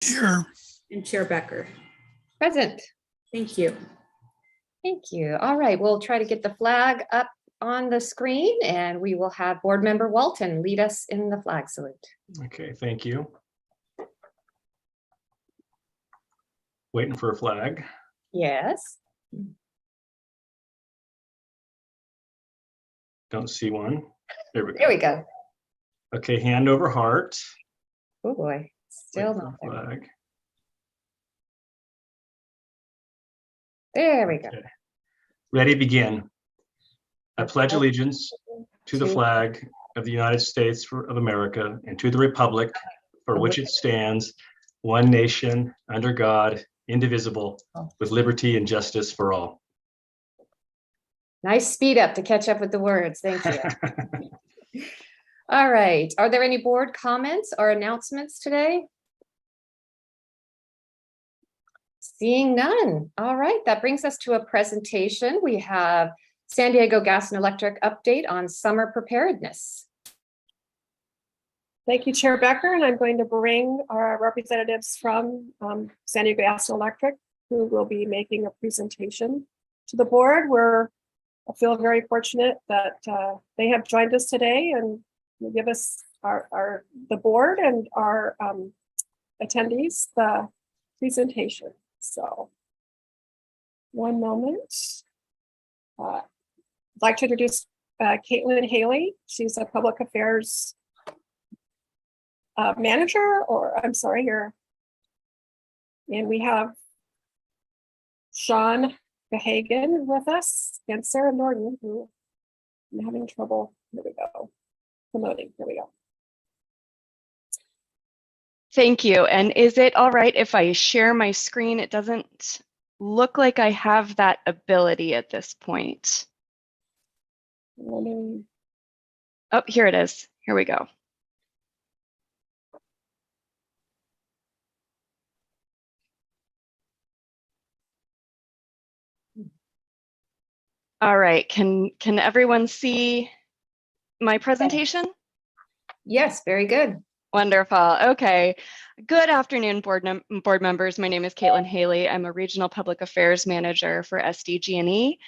Here. And Chair Becker. Present. Thank you. Thank you. All right, we'll try to get the flag up on the screen and we will have Board Member Walton lead us in the flag salute. Okay, thank you. Waiting for a flag. Yes. Don't see one. There we go. There we go. Okay, hand over heart. Oh boy, still Wait for not the there. flag. There we go. Okay. Ready, begin. I pledge allegiance to the flag of the United States of America and to the republic for which it stands, one nation, under God, indivisible, with liberty and justice for all. Nice speed up to catch up with the words. Thank you. All right. Are there any board comments or announcements today? Seeing none. All right. That brings us to a presentation. We have San Diego Gas and Electric update on summer preparedness. Thank you, Chair Becker, and I'm going to bring our representatives from San Diego Gas and Electric, who will be making a presentation to the board. I feel very fortunate that they have joined us today and will give us the board and our attendees the presentation. So, one moment. I'd like to introduce Caitlin Haley. She's a public affairs manager, or I'm sorry, here. And we have Sean Gahagan with us and Sarah Norton, who I'm having trouble. Here we go. Promoting. Here we go. Thank you. And is it all right if I share my screen? It doesn't look like I have that ability at this point. Oh, here it is. Here we go. All right, can everyone see my presentation? Yes, very good. Wonderful. Okay. Good afternoon, board members. My name is Caitlin Haley. I'm a regional public affairs manager for SDG&E.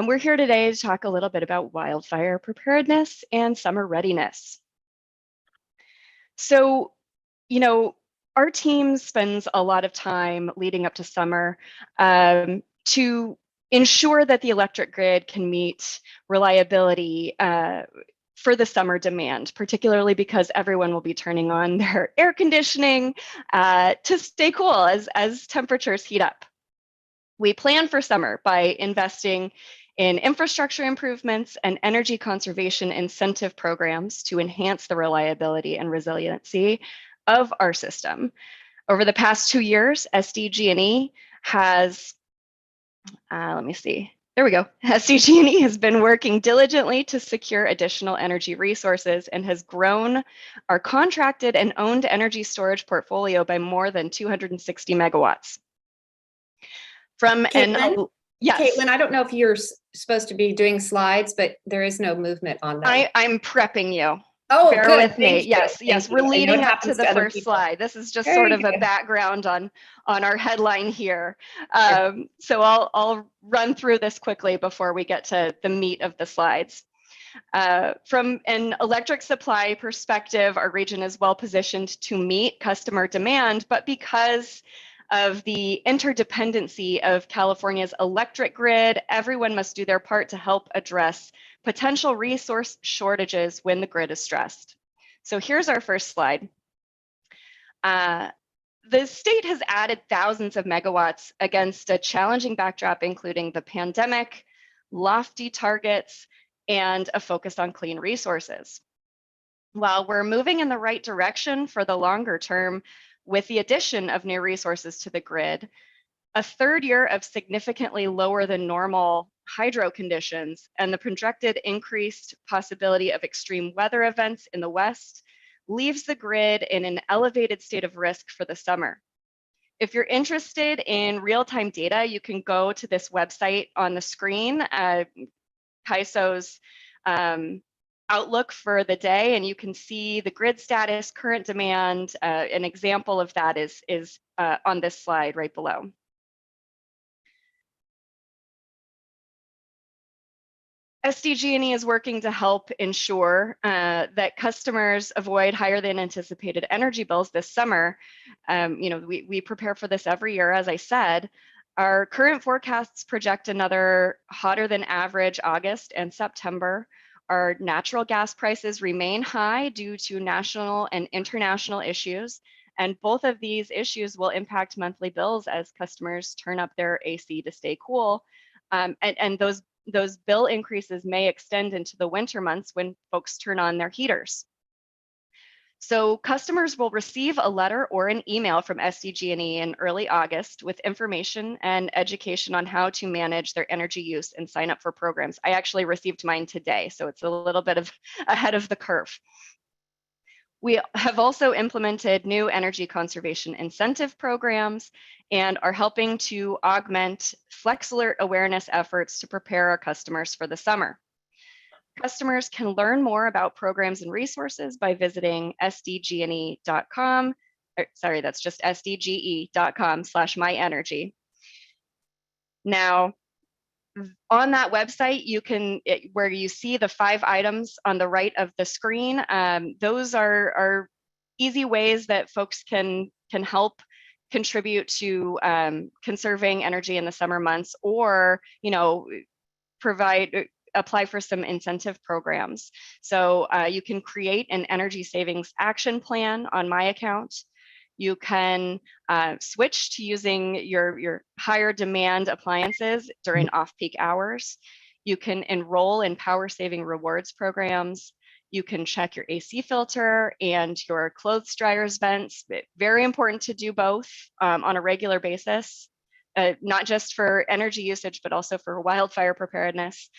We're here today to talk a little bit about wildfire preparedness and summer readiness. So, you know, our team spends a lot of time leading up to summer to ensure that the electric grid can meet reliability for the summer demand, particularly because everyone will be turning on their air conditioning to stay cool as temperatures heat up. We plan for summer by investing in infrastructure improvements and energy conservation incentive programs to enhance the reliability and resiliency of our system. Over the past 2 years, SDG&E has there we go. SDG&E has been working diligently to secure additional energy resources and has grown our contracted and owned energy storage portfolio by more than 260 megawatts. From Caitlin, yes. Caitlin, I don't know if you're supposed to be doing slides, but there is no movement on that. I'm prepping you. Oh, bear good. with me. Thank Yes, you. yes, Thank we're you. leading up to the first people. slide. This is just Very sort of good. a background on our headline here. So I'll run through this quickly before we get to the meat of the slides. From an electric supply perspective, our region is well positioned to meet customer demand, but because of the interdependency of California's electric grid, everyone must do their part to help address potential resource shortages when the grid is stressed. So here's our first slide. The state has added thousands of megawatts against a challenging backdrop, including the pandemic, lofty targets, and a focus on clean resources. While we're moving in the right direction for the longer term with the addition of new resources to the grid, a third year of significantly lower than normal hydro conditions and the projected increased possibility of extreme weather events in the West leaves the grid in an elevated state of risk for the summer. If you're interested in real-time data, you can go to this website on the screen, CAISO's outlook for the day, and you can see the grid status, current demand. An example of that is on this slide right below. SDG&E is working to help ensure that customers avoid higher than anticipated energy bills this summer. We prepare for this every year, as I said. Our current forecasts project another hotter than average August and September. Our natural gas prices remain high due to national and international issues, and both of these issues will impact monthly bills as customers turn up their AC to stay cool. And those bill increases may extend into the winter months when folks turn on their heaters. So customers will receive a letter or an email from SDG&E in early August with information and education on how to manage their energy use and sign up for programs. I actually received mine today, so it's a little bit of ahead of the curve. We have also implemented new energy conservation incentive programs and are helping to augment Flex Alert awareness efforts to prepare our customers for the summer. Customers can learn more about programs and resources by visiting sdgne.com. Sorry, that's just sdge.com/myenergy. Now, on that website, you can, where you see the 5 items on the right of the screen, those are easy ways that folks can help contribute to conserving energy in the summer months, or apply for some incentive programs. So you can create an energy savings action plan on my account. You can switch to using your higher demand appliances during off-peak hours. You can enroll in power saving rewards programs. You can check your AC filter and your clothes dryer's vents. Very important to do both on a regular basis, not just for energy usage, but also for wildfire preparedness.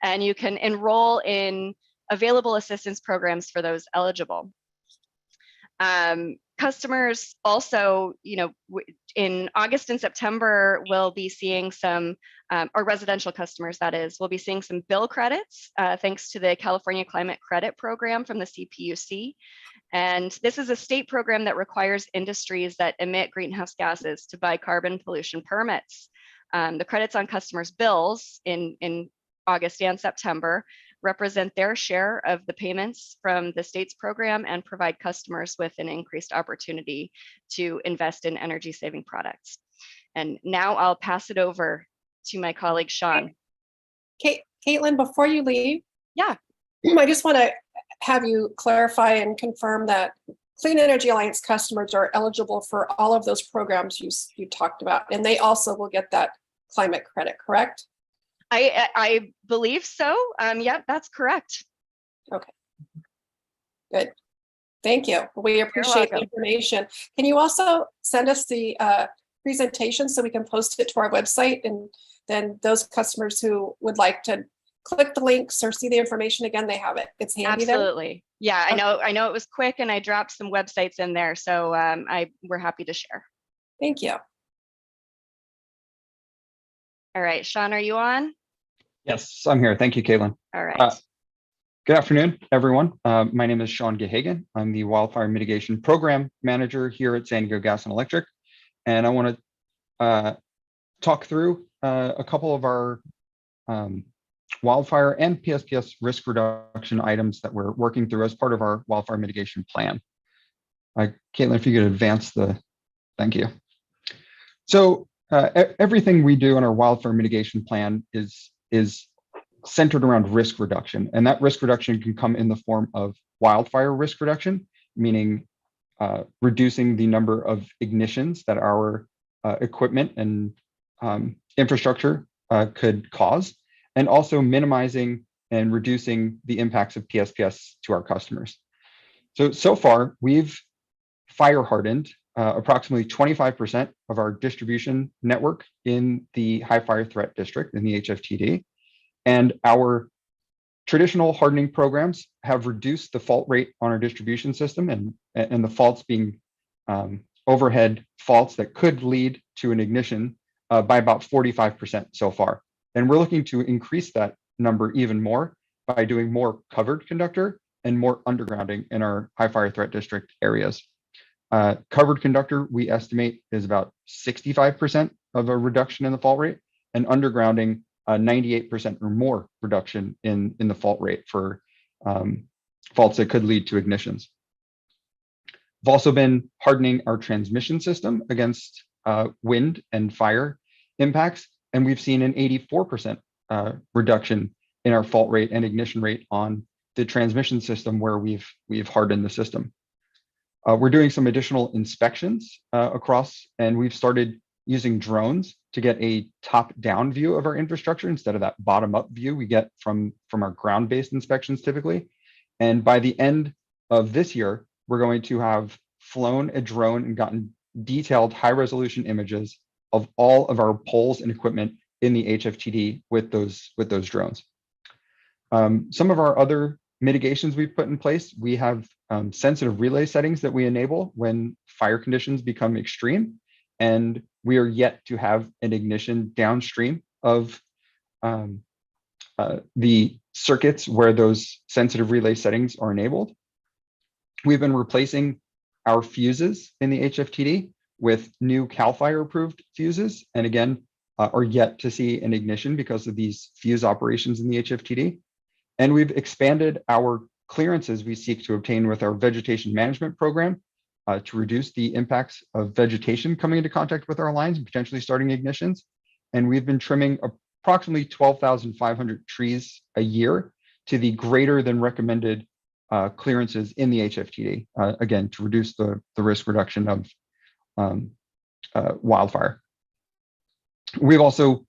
And you can enroll in available assistance programs for those eligible. Customers also, in August and September, will be seeing some, or residential customers, that is, will be seeing some bill credits thanks to the California Climate Credit Program from the CPUC. And this is a state program that requires industries that emit greenhouse gases to buy carbon pollution permits. The credits on customers' bills in August and September represent their share of the payments from the state's program and provide customers with an increased opportunity to invest in energy saving products. And now I'll pass it over to my colleague, Sean. Caitlin, before you leave, yeah, I just want to have you clarify and confirm that Clean Energy Alliance customers are eligible for all of those programs you talked about, and they also will get that climate credit, correct? I believe so. Yeah, that's correct. Okay. Good. Thank you. We appreciate the information. Can you also send us the presentation so we can post it to our website, and then those customers who would like to click the links or see the information again, they have it. It's handy. Absolutely. Then? Yeah, I know it was quick, and I dropped some websites in there, so we're happy to share. Thank you. All right, Sean, are you on? Yes, I'm here. Thank you, Caitlin. All right. Good afternoon, everyone. My name is Sean Gehagen. I'm the Wildfire Mitigation Program Manager here at San Diego Gas and Electric. And I want to talk through a couple of our wildfire and PSPS risk reduction items that we're working through as part of our wildfire mitigation plan. Caitlin, if you could advance thank you. So everything we do in our wildfire mitigation plan is centered around risk reduction, and that risk reduction can come in the form of wildfire risk reduction, meaning reducing the number of ignitions that our equipment and infrastructure could cause, and also minimizing and reducing the impacts of PSPS to our customers. So far, we've fire hardened approximately 25% of our distribution network in the high fire threat district in the HFTD. And our traditional hardening programs have reduced the fault rate on our distribution system, and the faults being overhead faults that could lead to an ignition by about 45% so far. And we're looking to increase that number even more by doing more covered conductor and more undergrounding in our high fire threat district areas. Covered conductor, we estimate, is about 65% of a reduction in the fault rate, and undergrounding, 98% or more reduction in the fault rate for faults that could lead to ignitions. We've also been hardening our transmission system against wind and fire impacts, and we've seen an 84% reduction in our fault rate and ignition rate on the transmission system where we've hardened the system. We're doing some additional inspections across, and we've started using drones to get a top-down view of our infrastructure instead of that bottom-up view we get from our ground-based inspections typically. And by the end of this year, we're going to have flown a drone and gotten detailed high-resolution images of all of our poles and equipment in the HFTD with those drones. Some of our other mitigations we've put in place, we have sensitive relay settings that we enable when fire conditions become extreme, and we are yet to have an ignition downstream of the circuits where those sensitive relay settings are enabled. We've been replacing our fuses in the HFTD with new CAL FIRE approved fuses, and again, are yet to see an ignition because of these fuse operations in the HFTD. And we've expanded our clearances we seek to obtain with our vegetation management program to reduce the impacts of vegetation coming into contact with our lines and potentially starting ignitions. And we've been trimming approximately 12,500 trees a year to the greater than recommended clearances in the HFTD, again, to reduce the risk reduction of wildfire. We've also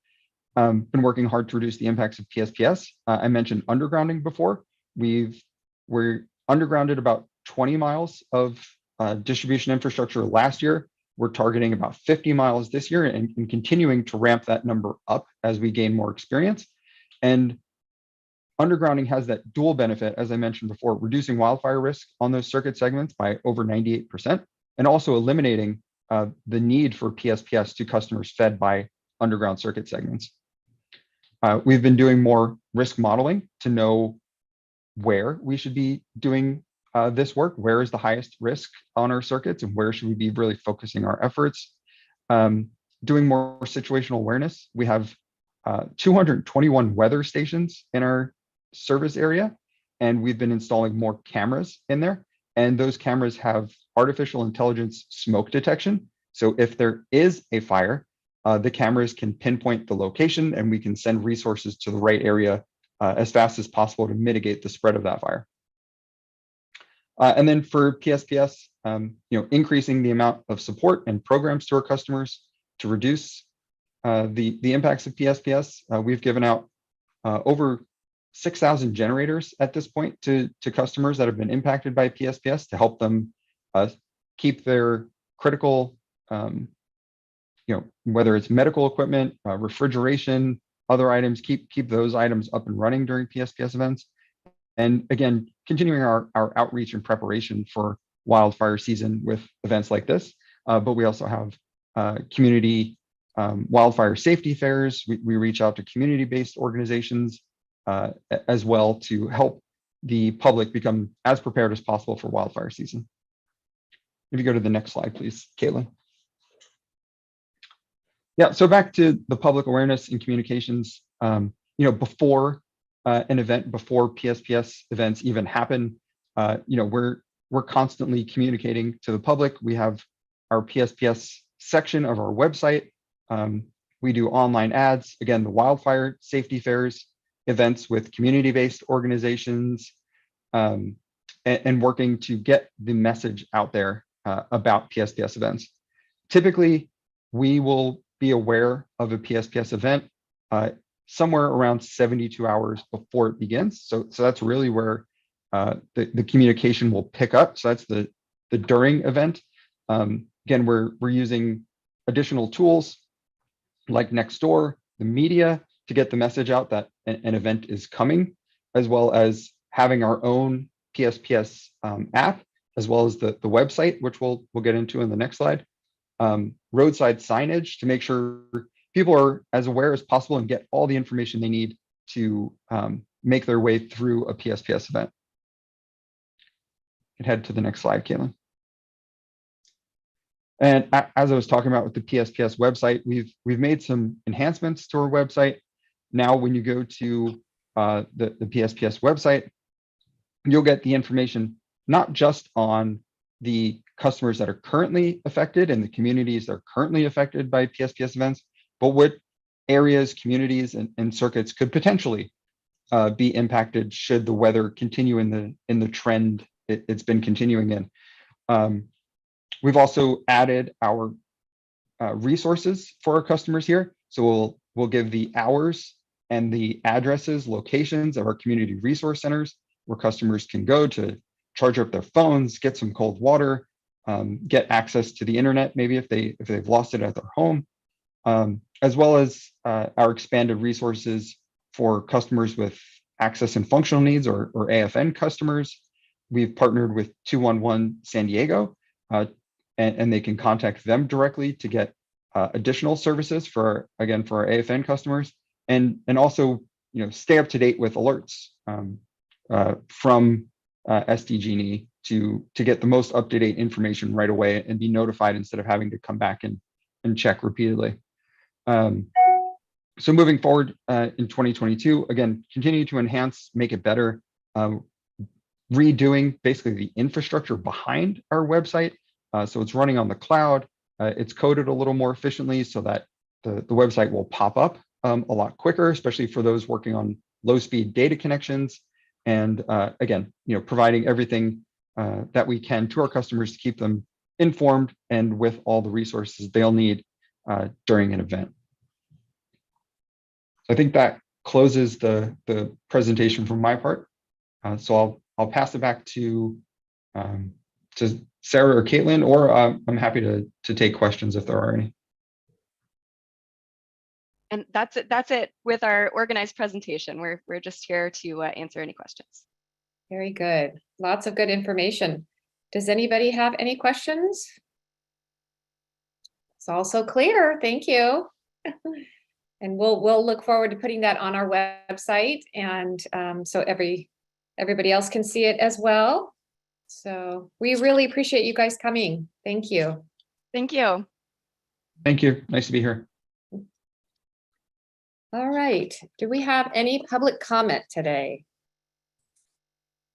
been working hard to reduce the impacts of PSPS. I mentioned undergrounding before. We're undergrounded about 20 miles of distribution infrastructure last year. We're targeting about 50 miles this year and continuing to ramp that number up as we gain more experience. And undergrounding has that dual benefit, as I mentioned before, reducing wildfire risk on those circuit segments by over 98%, and also eliminating the need for PSPS to customers fed by underground circuit segments. We've been doing more risk modeling to know where we should be doing this work, where is the highest risk on our circuits, and where should we be really focusing our efforts. Doing more situational awareness. We have 221 weather stations in our service area, and we've been installing more cameras in there. And those cameras have artificial intelligence smoke detection. So if there is a fire, the cameras can pinpoint the location and we can send resources to the right area as fast as possible to mitigate the spread of that fire. And then for PSPS, increasing the amount of support and programs to our customers to reduce the impacts of PSPS. We've given out over 6,000 generators at this point to customers that have been impacted by PSPS to help them keep their critical, whether it's medical equipment, refrigeration, other items, keep those items up and running during PSPS events. And again, continuing our outreach and preparation for wildfire season with events like this. But we also have community wildfire safety fairs. We reach out to community-based organizations as well to help the public become as prepared as possible for wildfire season. If you go to the next slide, please, Caitlin. Yeah, so back to the public awareness and communications, before an event, before PSPS events even happen, we're constantly communicating to the public. We have our PSPS section of our website. We do online ads, again, the wildfire safety fairs, events with community-based organizations, and working to get the message out there about PSPS events. Typically, we will be aware of a PSPS event somewhere around 72 hours before it begins. So that's really where the communication will pick up. So that's the during event. Again, we're using additional tools like Nextdoor, the media, to get the message out that an event is coming, as well as having our own PSPS app, as well as the website, which we'll get into in the next slide. Roadside signage to make sure people are as aware as possible and get all the information they need to make their way through a PSPS event. You can head to the next slide, Caitlin. And as I was talking about with the PSPS website, we've made some enhancements to our website. Now, when you go to the PSPS website, you'll get the information not just on the customers that are currently affected and the communities that are currently affected by PSPS events, but what areas, communities, and circuits could potentially be impacted should the weather continue in the trend it's been continuing in. We've also added our resources for our customers here. So we'll give the hours and the addresses, locations of our community resource centers where customers can go to charge up their phones, get some cold water, get access to the internet, maybe if they've lost it at their home, as well as our expanded resources for customers with access and functional needs or AFN customers. We've partnered with 211 San Diego, and they can contact them directly to get additional services for our AFN customers, and also stay up to date with alerts from SDG&E to get the most up-to-date information right away and be notified instead of having to come back and check repeatedly. So moving forward in 2022, again, continue to enhance, make it better, redoing basically the infrastructure behind our website. So it's running on the cloud. It's coded a little more efficiently so that the website will pop up a lot quicker, especially for those working on low-speed data connections. And again, providing everything that we can to our customers to keep them informed and with all the resources they'll need during an event. So I think that closes the presentation from my part. So I'll pass it back to Sarah or Caitlin, or I'm happy to take questions if there are any. And that's it with our organized presentation. We're just here to answer any questions. Very good. Lots of good information. Does anybody have any questions? It's also clear. Thank you. And we'll look forward to putting that on our website, and so everybody else can see it as well. So we really appreciate you guys coming. Thank you. Thank you. Thank you. Nice to be here. All right. Do we have any public comment today?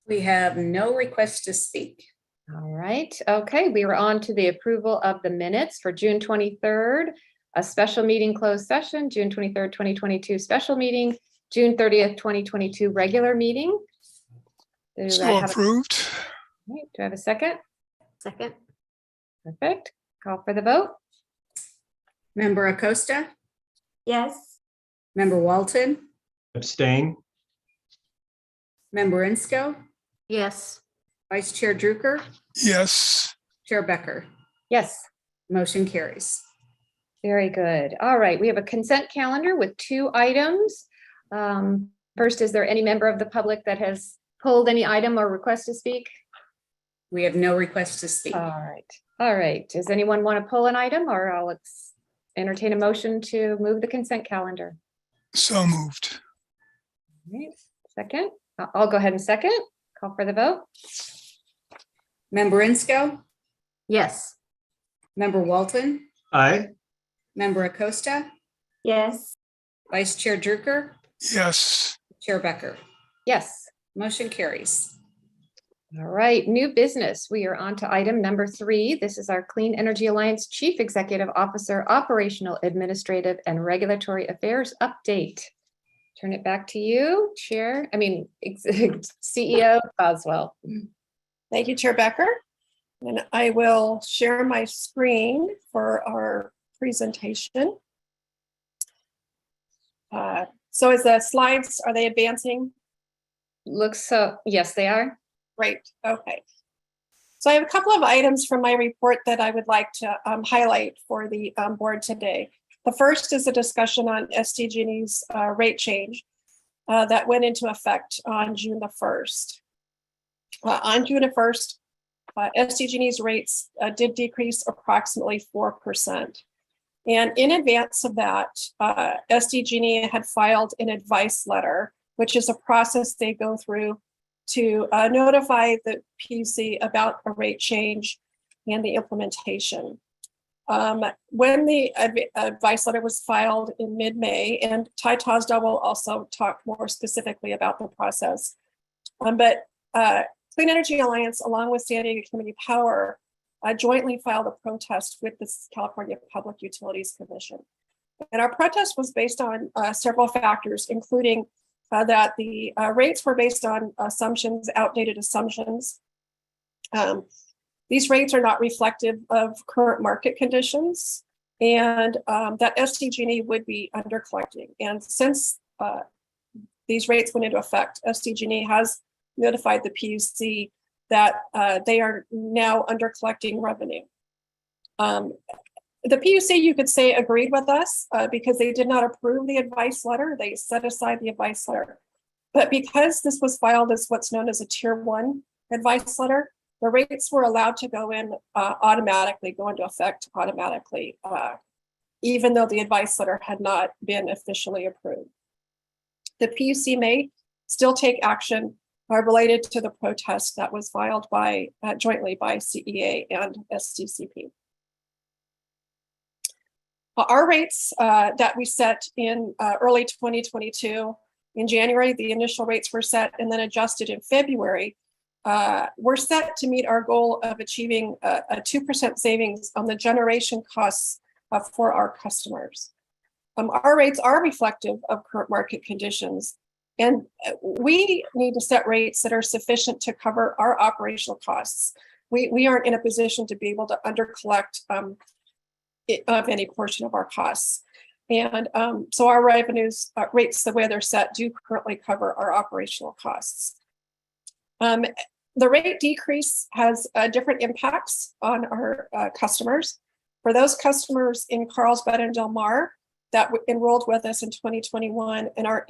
We have no requests to speak. All right. Okay. We were on to the approval of the minutes for June 23rd, a special meeting closed session, June 23rd, 2022 special meeting, June 30th, 2022 regular meeting. So approved. Do I have a second? Second. Perfect. Call for the vote. Member Acosta, Yes. Member Walton, Abstain. Member Insco, Yes. Vice Chair Drucker, Yes. Chair Becker. Yes. Motion carries. Very good. All right. We have a consent calendar with 2 items. First, is there any member of the public that has pulled any item or request to speak? We have no requests to speak. All right. All right. Does anyone want to pull an item, or I'll entertain a motion to move the consent calendar? So moved. All right. Second. I'll go ahead and second. Call for the vote. Member Insco, Yes. Member Walton, Aye. Member Acosta, Yes. Vice Chair Drucker, Yes. Chair Becker. Yes. Motion carries. All right. New business. We are on to item number 3. This is our Clean Energy Alliance Chief Executive Officer, Operational, Administrative, and Regulatory Affairs update. Turn it back to you, CEO Boswell. Thank you, Chair Becker. And I will share my screen for our presentation. So as the slides, are they advancing? Looks so, yes, they are. Great, okay. So I have a couple of items from my report that I would like to highlight for the board today. The first is a discussion on SDG&E's rate change that went into effect on June the 1st. On June the 1st, SDG&E's rates did decrease approximately 4%. And in advance of that, SDG&E had filed an advice letter, which is a process they go through to notify the PUC about a rate change and the implementation. When the advice letter was filed in mid-May, and Ty Tosdahl will also talk more specifically about the process. But Clean Energy Alliance, along with San Diego Community Power, jointly filed a protest with the California Public Utilities Commission. And our protest was based on several factors, including that the rates were based on assumptions, outdated assumptions. These rates are not reflective of current market conditions, and that SDG&E would be under collecting. And since these rates went into effect, SDG&E has notified the PUC that they are now under collecting revenue. The PUC, you could say, agreed with us because they did not approve the advice letter. They set aside the advice letter. But because this was filed as what's known as a Tier 1 advice letter, the rates were allowed to go in automatically, go into effect automatically, even though the advice letter had not been officially approved. The PUC may still take action related to the protest that was filed by jointly by CEA and SDCP. Our rates that we set in early 2022, in January, the initial rates were set and then adjusted in February. We're set to meet our goal of achieving a 2% savings on the generation costs for our customers. Our rates are reflective of current market conditions, and we need to set rates that are sufficient to cover our operational costs. We aren't in a position to be able to undercollect of any portion of our costs. And so our revenues rates, the way they're set, do currently cover our operational costs. The rate decrease has different impacts on our customers. For those customers in Carlsbad and Del Mar that enrolled with us in 2021 and are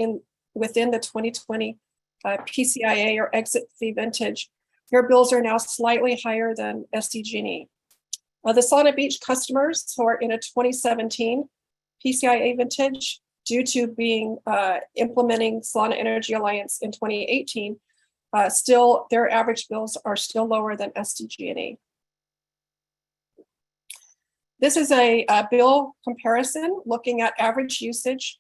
within the 2020 PCIA or exit fee vintage, their bills are now slightly higher than SDG&E. The Solana Beach customers who are in a 2017 PCIA vintage, due to being implementing Solana Energy Alliance in 2018, still their average bills are still lower than SDG&E. This is a bill comparison looking at average usage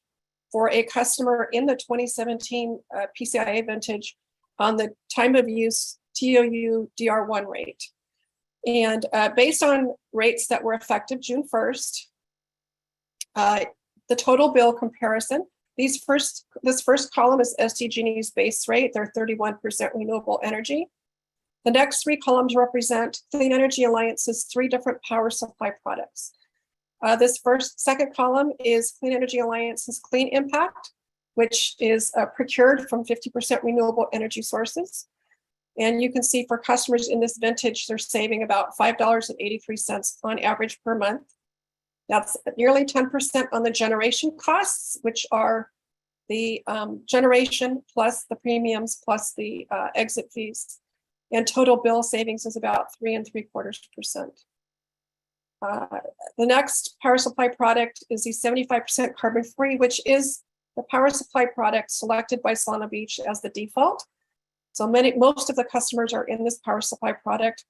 for a customer in the 2017 PCIA vintage on the time of use TOU DR1 rate. And based on rates that were effective June 1st, the total bill comparison, this first column is SDG&E's base rate, they're 31% renewable energy. The next three columns represent Clean Energy Alliance's 3 different power supply products. This second column is Clean Energy Alliance's Clean Impact, which is procured from 50% renewable energy sources. And you can see for customers in this vintage, they're saving about $5.83 on average per month. That's nearly 10% on the generation costs, which are the generation plus the premiums plus the exit fees. And total bill savings is about 3.75%. The next power supply product is the 75% carbon free, which is the power supply product selected by Solana Beach as the default. So most of the customers are in this power supply product.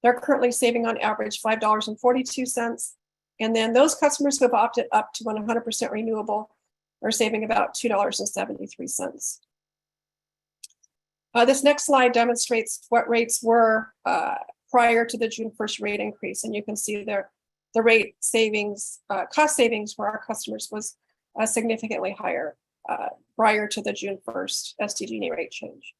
They're currently saving on average $5.42. And then those customers who have opted up to 100% renewable are saving about $2.73. This next slide demonstrates what rates were prior to the June 1st rate increase. And you can see there the rate savings, cost savings for our customers was significantly higher prior to the June 1st SDG&E rate change.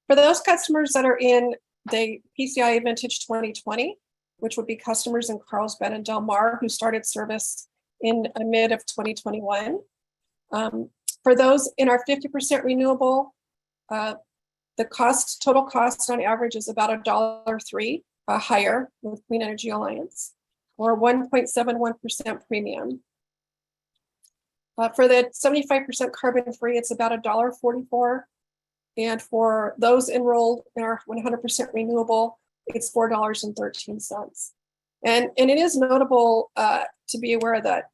For those customers that are in the PCIA vintage 2020, which would be customers in Carlsbad and Del Mar who started service in mid of 2021. For those in our 50% renewable, the total cost on average is about $1.03 higher with Clean Energy Alliance, or 1.71% premium. For the 75% carbon free, it's about $1.44. And for those enrolled in our 100% renewable, it's $4.13. And it is notable to be aware that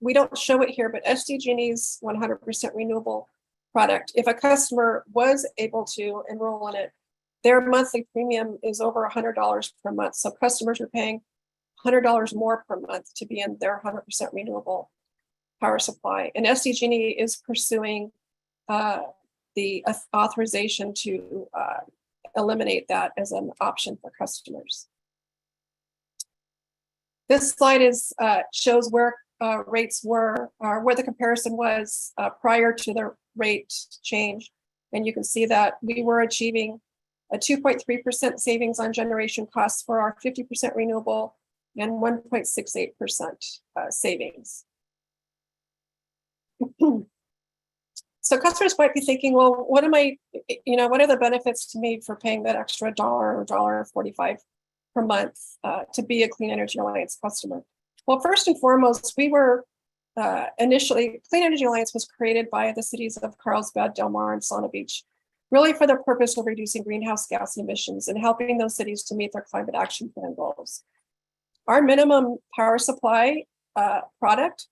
we don't show it here, but SDG&E's 100% renewable product, if a customer was able to enroll in it, their monthly premium is over $100 per month. So customers are paying $100 more per month to be in their 100% renewable power supply. And SDG&E is pursuing the authorization to eliminate that as an option for customers. This slide shows where rates were, where the comparison was prior to the rate change. And you can see that we were achieving a 2.3% savings on generation costs for our 50% renewable and 1.68% savings. So customers might be thinking, well, what are the benefits to me for paying that extra $1 or $1.45 per month to be a Clean Energy Alliance customer? Well, first and foremost, we were initially, Clean Energy Alliance was created by the cities of Carlsbad, Del Mar, and Sauna Beach, really for the purpose of reducing greenhouse gas emissions and helping those cities to meet their climate action plan goals. Our minimum power supply product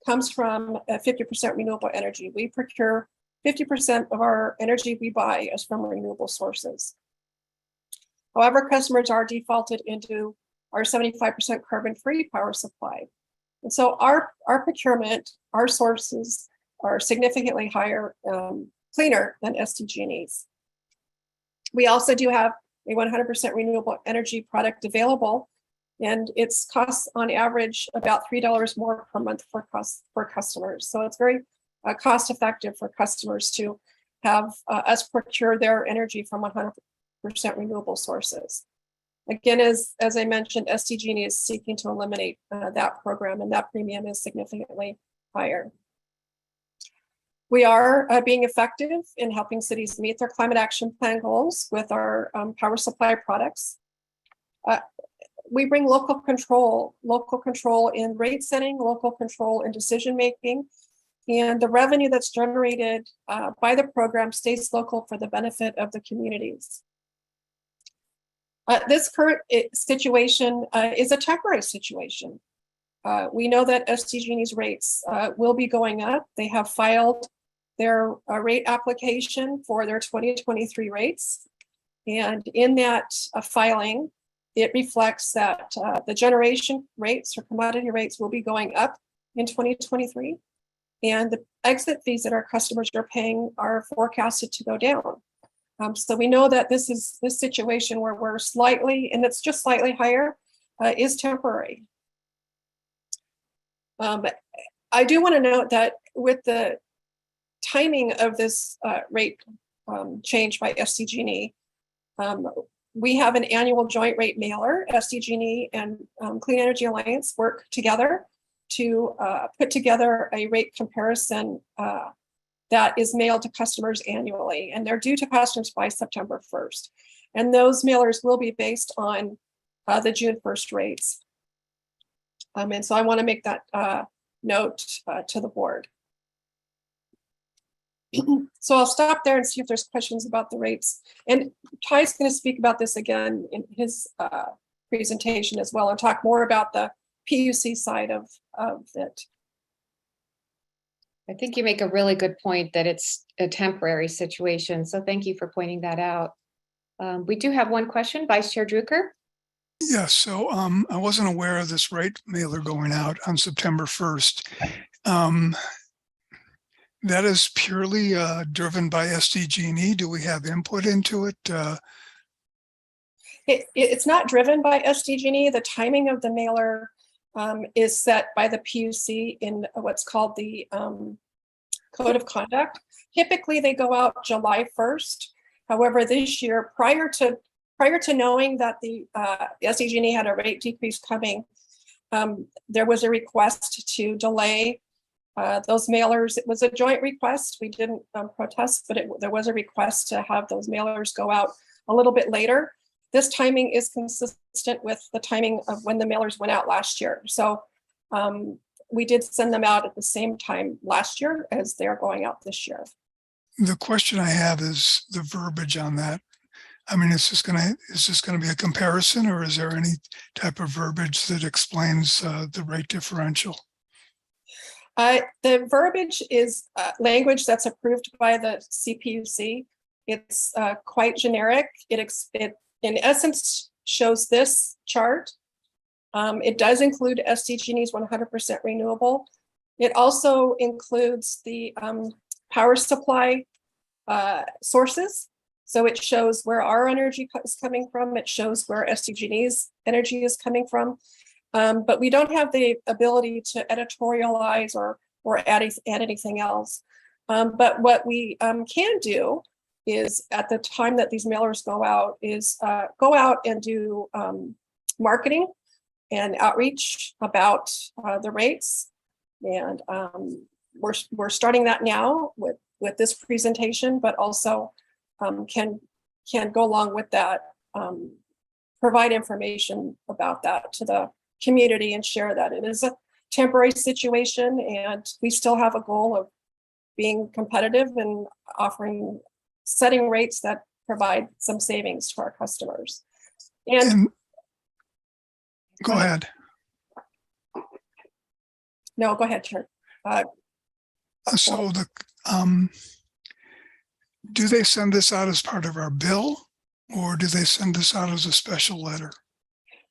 comes from 50% renewable energy. We procure 50% of our energy we buy is from renewable sources. However, customers are defaulted into our 75% carbon-free power supply. And so our procurement, our sources are significantly higher, cleaner than SDG&E's. We also do have a 100% renewable energy product available, and its costs on average about $3 more per month for customers. So it's very cost effective for customers to have us procure their energy from 100% renewable sources. Again, as I mentioned, SDG&E is seeking to eliminate that program, and that premium is significantly higher. We are being effective in helping cities meet their climate action plan goals with our power supply products. We bring local control in rate setting, local control in decision making, and the revenue that's generated by the program stays local for the benefit of the communities. This current situation is a temporary situation. We know that SDG&E's rates will be going up. They have filed their rate application for their 2023 rates. And in that filing, it reflects that the generation rates or commodity rates will be going up in 2023. And the exit fees that our customers are paying are forecasted to go down. So we know that this situation where we're slightly, and it's just slightly higher, is temporary. I do want to note that with the timing of this rate change by SDG&E, we have an annual joint rate mailer. SDG&E and Clean Energy Alliance work together to put together a rate comparison that is mailed to customers annually, and they're due to customers by September 1st. And those mailers will be based on the June 1st rates. And so I want to make that note to the board. So I'll stop there and see if there's questions about the rates. And Ty's going to speak about this again in his presentation as well, and talk more about the PUC side of it. I think you make a really good point that it's a temporary situation. So thank you for pointing that out. We do have one question, Vice Chair Drucker. Yes, so I wasn't aware of this rate mailer going out on September 1st. That is purely driven by SDG&E. Do we have input into it? It's not driven by SDG&E. The timing of the mailer is set by the PUC in what's called the Code of Conduct. Typically, they go out July 1st. However, this year, prior to knowing that the SDG&E had a rate decrease coming, there was a request to delay those mailers. It was a joint request. We didn't protest, but there was a request to have those mailers go out a little bit later. This timing is consistent with the timing of when the mailers went out last year. So we did send them out at the same time last year as they're going out this year. The question I have is the verbiage on that. I mean, is this going to be a comparison, or is there any type of verbiage that explains the rate differential? The verbiage is language that's approved by the CPUC, It's quite generic. It in essence shows this chart. It does include SDG&E's 100% renewable. It also includes the power supply sources. So it shows where our energy is coming from. It shows where SDG&E's energy is coming from. But we don't have the ability to editorialize or add anything else. But what we can do is, at the time that these mailers go out, is go out and do marketing and outreach about the rates. And we're starting that now with this presentation, but also can go along with that, provide information about that to the community and share that it is a temporary situation, and we still have a goal of being competitive and setting rates that provide some savings to our customers. And go ahead. No, go ahead, Chair. So do they send this out as part of our bill, or do they send this out as a special letter?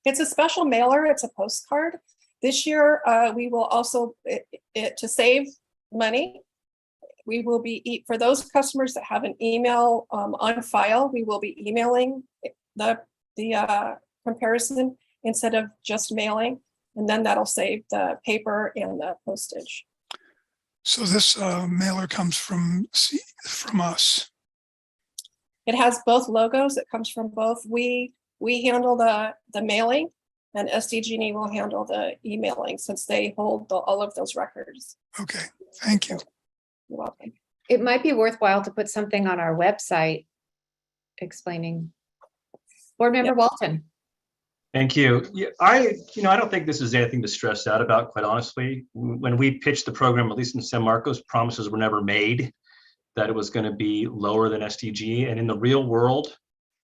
It's a special mailer. It's a postcard. This year, we will also, to save money, we will be, for those customers that have an email on file, we will be emailing the comparison instead of just mailing, and then that'll save the paper and the postage. So this mailer comes from us. It has both logos. It comes from both. We handle the mailing, and SDG&E will handle the emailing, since they hold all of those records. Okay, thank you. You're welcome. It might be worthwhile to put something on our website explaining. Board Member Walton. Thank you. Yeah, I don't think this is anything to stress out about, quite honestly. When we pitched the program, at least in San Marcos, promises were never made that it was going to be lower than SDG. And in the real world,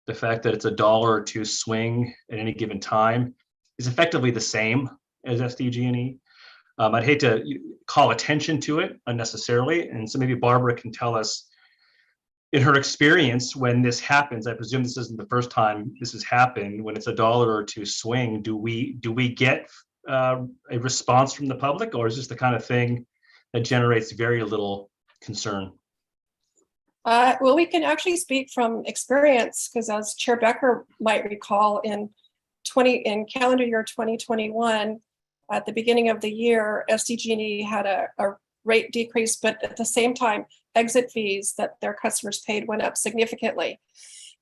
the fact that it's $1 or $2 swing at any given time is effectively the same as SDG&E. I'd hate to call attention to it unnecessarily. And so maybe Barbara can tell us, in her experience, when this happens, I presume this isn't the first time this has happened, when it's $1 or $2 swing, do we get a response from the public, or is this the kind of thing that generates very little concern? Well, we can actually speak from experience, because as Chair Becker might recall, in calendar year 2021, at the beginning of the year, SDG&E had a rate decrease, but at the same time, exit fees that their customers paid went up significantly.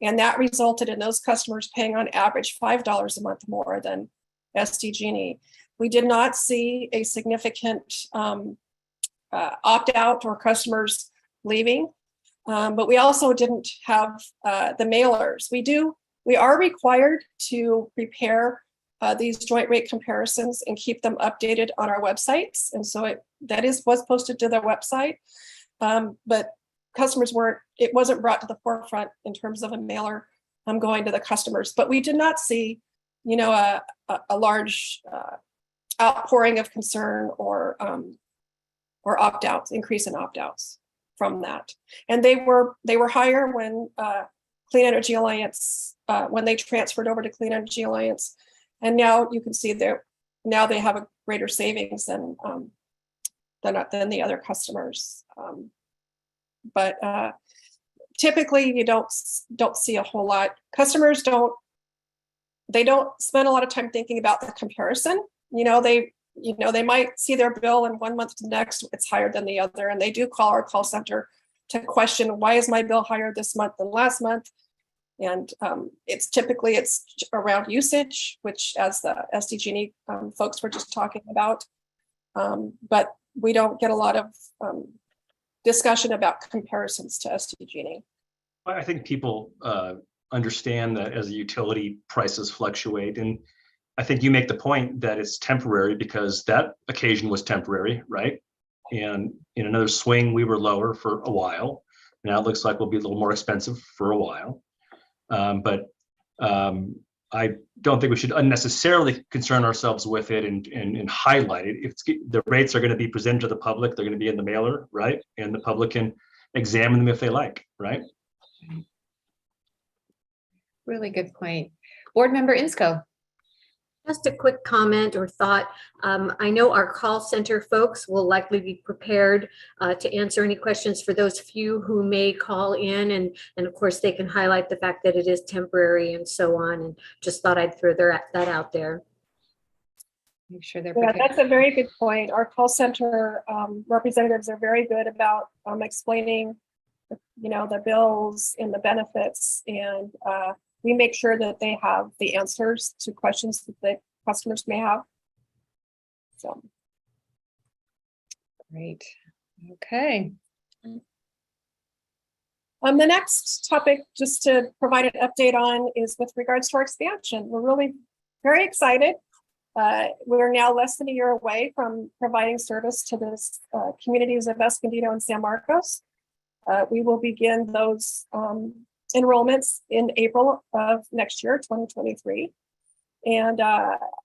And that resulted in those customers paying on average $5 a month more than SDG&E. We did not see a significant opt-out or customers leaving, but we also didn't have the mailers. We are required to prepare these joint rate comparisons and keep them updated on our websites. And so was posted to their website, but customers it wasn't brought to the forefront in terms of a mailer going to the customers. But we did not see, a large outpouring of concern or opt-outs, increase in opt-outs from that. And they were higher when Clean Energy Alliance, when they transferred over to Clean Energy Alliance. And now you can see they have a greater savings than the other customers. But typically you don't see a whole lot. Customers don't spend a lot of time thinking about the comparison. They might see their bill, and 1 month to the next it's higher than the other, and they do call our call center to question, why is my bill higher this month than last month? And it's typically around usage, which, as the SDG&E folks were just talking about, but we don't get a lot of discussion about comparisons to SDG&E. I think people understand that as the utility prices fluctuate, and I think you make the point that it's temporary because that occasion was temporary, right? And in another swing, we were lower for a while. Now it looks like we'll be a little more expensive for a while. But I don't think we should unnecessarily concern ourselves with it and highlight it. If the rates are going to be presented to the public, they're going to be in the mailer, right? And the public can examine them if they like, right? Really good point. Board Member Insco. Just a quick comment or thought. I know our call center folks will likely be prepared to answer any questions for those few who may call in. And of course, they can highlight the fact that it is temporary and so on. And just thought I'd throw that out there. Make sure they're Yeah, prepared. that's a very good point. Our call center representatives are very good about explaining, the bills and the benefits, and we make sure that they have the answers to questions that the customers may have. So. Great. Okay. The next topic, just to provide an update on, is with regards to our expansion. We're really very excited. We're now less than a year away from providing service to the communities of Escondido and San Marcos. We will begin those enrollments in April of next year, 2023. And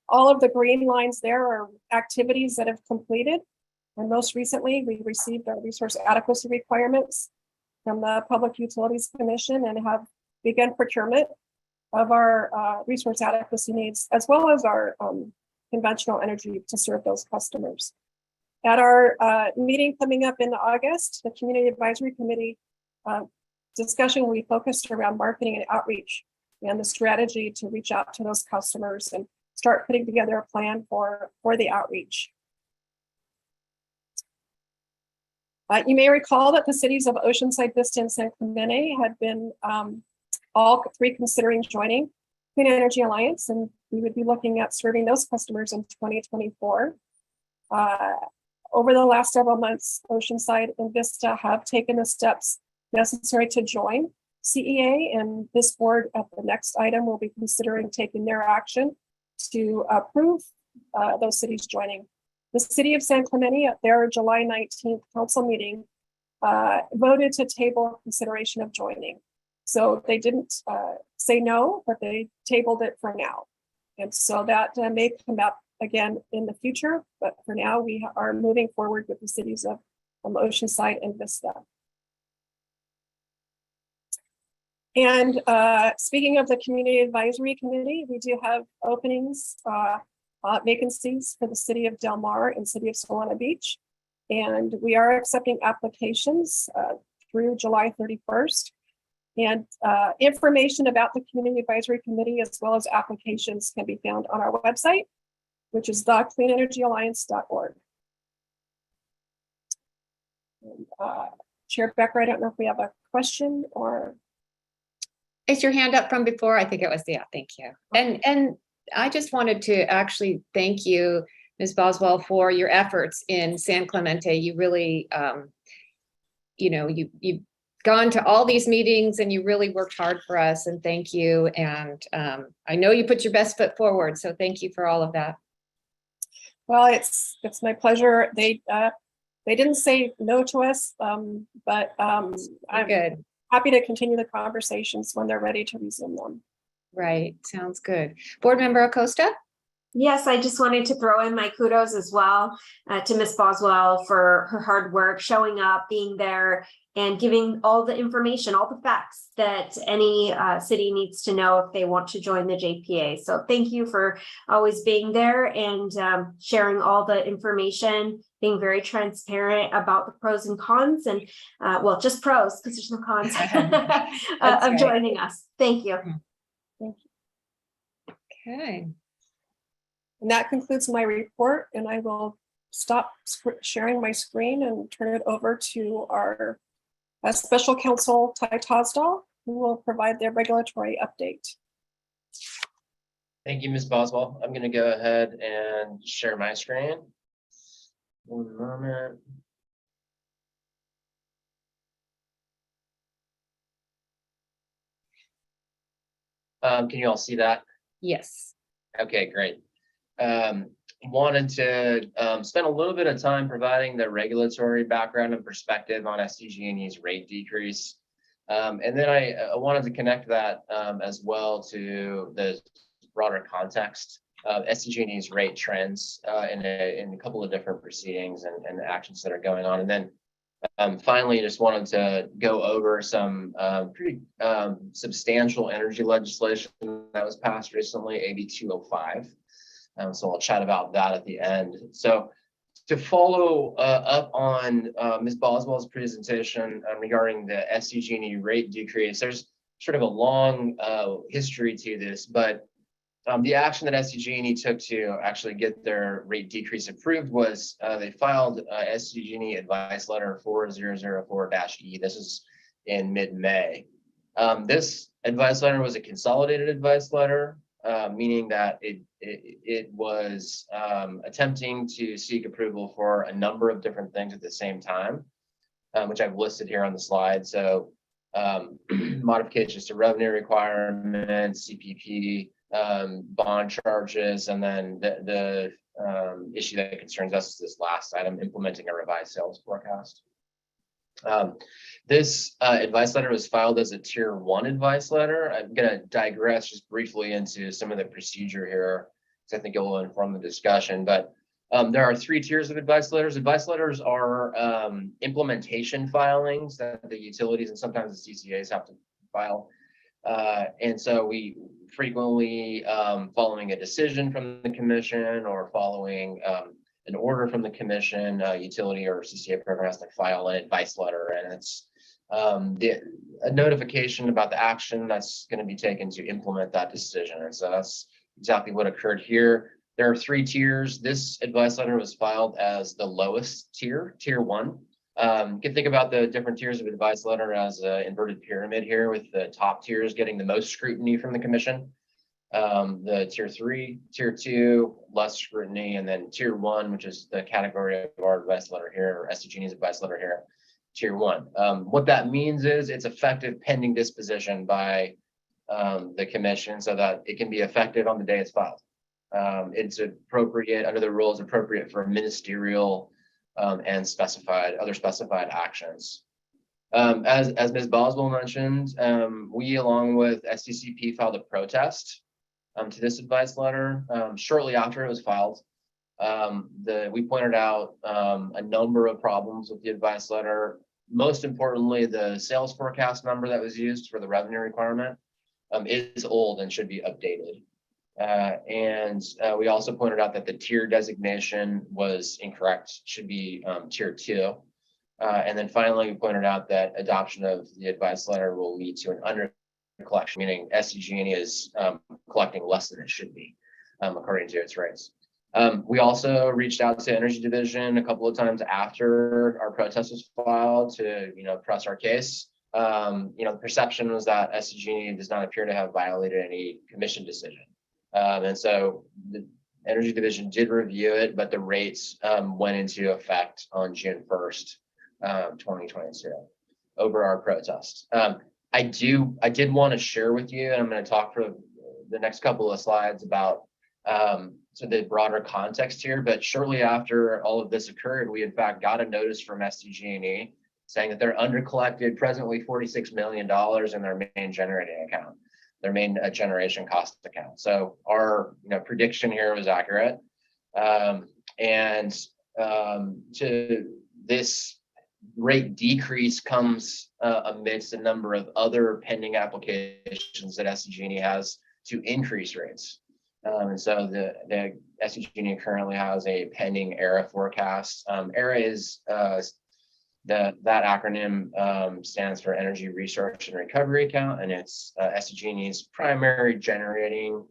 all of the green lines there are activities that have completed. And most recently, we received our resource adequacy requirements from the Public Utilities Commission and have begun procurement of our resource adequacy needs, as well as our conventional energy to serve those customers. At our meeting coming up in August, the Community Advisory Committee discussion will be focused around marketing and outreach and the strategy to reach out to those customers and start putting together a plan for the outreach. You may recall that the cities of Oceanside, Vista, and San Clemente had been all three considering joining Clean Energy Alliance, and we would be looking at serving those customers in 2024. Over the last several months, Oceanside and Vista have taken the steps necessary to join CEA, and this board at the next item will be considering taking their action to approve those cities joining. The city of San Clemente at their July 19th council meeting voted to table consideration of joining. So they didn't say no, but they tabled it for now. And so that may come up again in the future, but for now we are moving forward with the cities of Oceanside and Vista. And speaking of the Community Advisory Committee, we do have openings, vacancies for the city of Del Mar and city of Solana Beach. And we are accepting applications through July 31st. And information about the Community Advisory Committee, as well as applications, can be found on our website, which is thecleanenergyalliance.org. Chair Becker, I don't know if we have a question or. Is your hand up from before? I think it was, yeah, thank you. And I just wanted to actually thank you, Ms. Boswell, for your efforts in San Clemente. You really, you've gone to all these meetings and you really worked hard for us, and thank you. And I know you put your best foot forward, so thank you for all of that. Well, it's my pleasure. They didn't say no to us, but I'm good. Happy to continue the conversations when they're ready to resume them. Right, sounds good. Board Member Acosta? Yes, I just wanted to throw in my kudos as well to Ms. Boswell for her hard work, showing up, being there, and giving all the information, all the facts that any city needs to know if they want to join the JPA. So thank you for always being there and sharing all the information, being very transparent about the pros and cons, and well, just pros, because there's no cons of joining us. Thank you. Thank you. Okay. And that concludes my report, and I will stop sharing my screen and turn it over to our special counsel, Ty Tosdahl, who will provide their regulatory update. Thank you, Ms. Boswell. I'm going to go ahead and share my screen. One moment. Can you all see that? Yes. Okay, great. Wanted to spend a little bit of time providing the regulatory background and perspective on SDG&E's rate decrease. And then I wanted to connect that as well to the broader context of SDG&E's rate trends in a couple of different proceedings and actions that are going on. And then Finally, just wanted to go over some pretty substantial energy legislation that was passed recently, AB 205. So I'll chat about that at the end. So to follow up on Ms. Boswell's presentation regarding the SDG&E rate decrease, there's sort of a long history to this, but the action that SDG&E took to actually get their rate decrease approved was they filed SDG&E advice letter 4004-E. This is in mid-May. This advice letter was a consolidated advice letter, meaning that it was attempting to seek approval for a number of different things at the same time, which I've listed here on the slide. So modifications to revenue requirements, CPP, bond charges, and then the issue that concerns us is this last item, implementing a revised sales forecast. This advice letter was filed as a tier 1 advice letter. I'm going to digress just briefly into some of the procedure here, because I think it will inform the discussion. But there are 3 tiers of advice letters. Advice letters are implementation filings that the utilities and sometimes the CCAs have to file. And so we frequently, following a decision from the commission or following an order from the commission, utility or CCA program has to file an advice letter, and it's a notification about the action that's going to be taken to implement that decision. And so that's exactly what occurred here. There are 3 tiers. This advice letter was filed as the lowest tier, tier 1. You can think about the different tiers of advice letter as an inverted pyramid here, with the top tiers getting the most scrutiny from the commission. The tier 3, tier 2, less scrutiny, and then tier 1, which is the category of our advice letter here, or SDG&E's advice letter here, tier 1. What that means is it's effective pending disposition by the commission, so that it can be effective on the day it's filed. It's appropriate under the rules, appropriate for ministerial and other specified actions. As Ms. Boswell mentioned, we, along with SDCP, filed a protest to this advice letter shortly after it was filed. We pointed out a number of problems with the advice letter. Most importantly, the sales forecast number that was used for the revenue requirement is old and should be updated. And we also pointed out that the tier designation was incorrect, should be tier 2. And then finally, we pointed out that adoption of the advice letter will lead to an under collection, meaning SDG&E is collecting less than it should be, according to its rates. We also reached out to Energy Division a couple of times after our protest was filed to, press our case. The perception was that SDG&E does not appear to have violated any commission decision. And so the Energy Division did review it, but the rates went into effect on June 1st, 2022 over our protest. I did want to share with you, and I'm going to talk for the next couple of slides about the broader context here, but shortly after all of this occurred, we in fact got a notice from SDG&E saying that they're undercollected presently $46 million in their main generating account, their main generation cost account. So our prediction here was accurate. To this rate decrease comes amidst a number of other pending applications that SDG&E has to increase rates. And so the SDG&E currently has a pending ERA forecast. ERA is that acronym stands for Energy Research and Recovery Account, and it's SDG&E's primary generating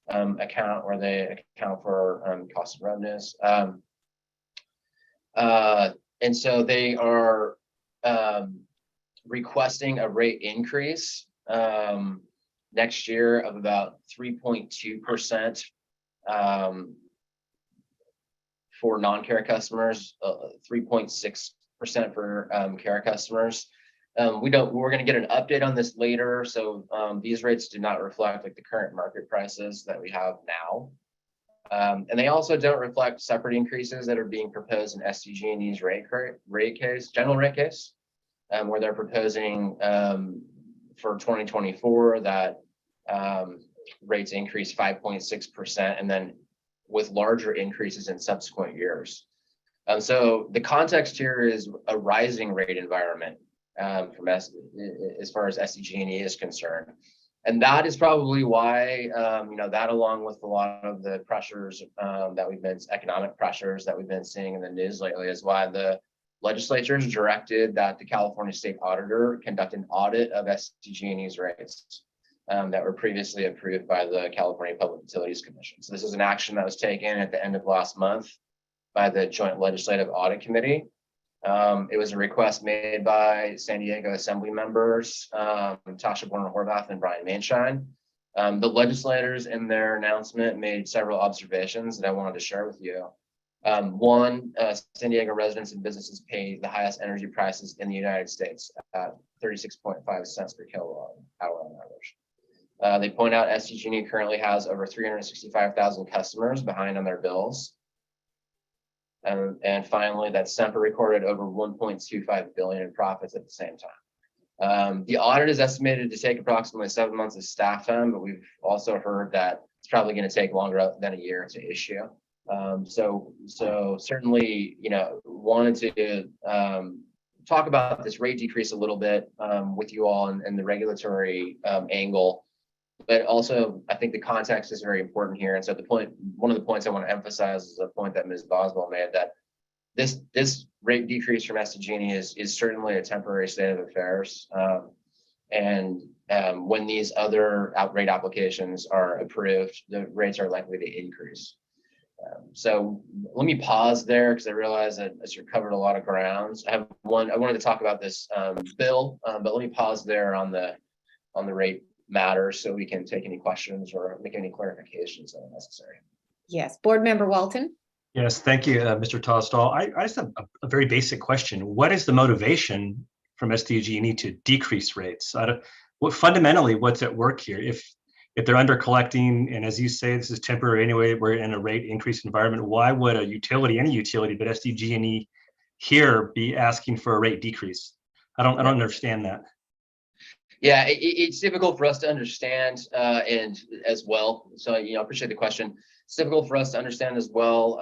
account, where they account for cost of revenues. And so they are requesting a rate increase next year of about 3.2% for non-care customers, 3.6% for care customers. We're going to get an update on this later. So these rates do not reflect the current market prices that we have now. And they also don't reflect separate increases that are being proposed in SDG&E's general rate case, where they're proposing for 2024 that rates increase 5.6%, and then with larger increases in subsequent years. So the context here is a rising rate environment as far as SDG&E is concerned. And that is probably why, that along with a lot of the pressures economic pressures that we've been seeing in the news lately, is why the legislature has directed that the California State Auditor conduct an audit of SDG&E's rates that were previously approved by the California Public Utilities Commission. So this is an action that was taken at the end of last month by the Joint Legislative Audit Committee. It was a request made by San Diego Assembly members, Tasha Warner-Horvath and Brian Mainshine. The legislators in their announcement made several observations that I wanted to share with you. One, San Diego residents and businesses pay the highest energy prices in the United States at 36.5 cents per kilowatt hour on average. They point out SDG&E currently has over 365,000 customers behind on their bills. And finally, that Sempra recorded over 1.25 billion in profits at the same time. The audit is estimated to take approximately 7 months of staff time, but we've also heard that it's probably going to take longer than a year to issue. So certainly, wanted to talk about this rate decrease a little bit with you all and the regulatory angle. But also, I think the context is very important here. And so one of the points I want to emphasize is a point that Ms. Boswell made, that this rate decrease from SDG&E is certainly a temporary state of affairs. And when these other rate applications are approved, the rates are likely to increase. So let me pause there because I realize that I sort of covered a lot of grounds. I wanted to talk about this bill, but let me pause there on the rate matter so we can take any questions or make any clarifications that are necessary. Yes, Board Member Walton. Yes, thank you, Mr. Tostall. I just have a very basic question. What is the motivation from SDG&E to decrease rates? Fundamentally, what's at work here? If they're under collecting, and as you say, this is temporary anyway, we're in a rate increase environment, why would a utility, any utility, but SDG&E here be asking for a rate decrease? I don't understand that. Yeah, it's difficult for us to understand and as well. So, I appreciate the question. It's difficult for us to understand as well.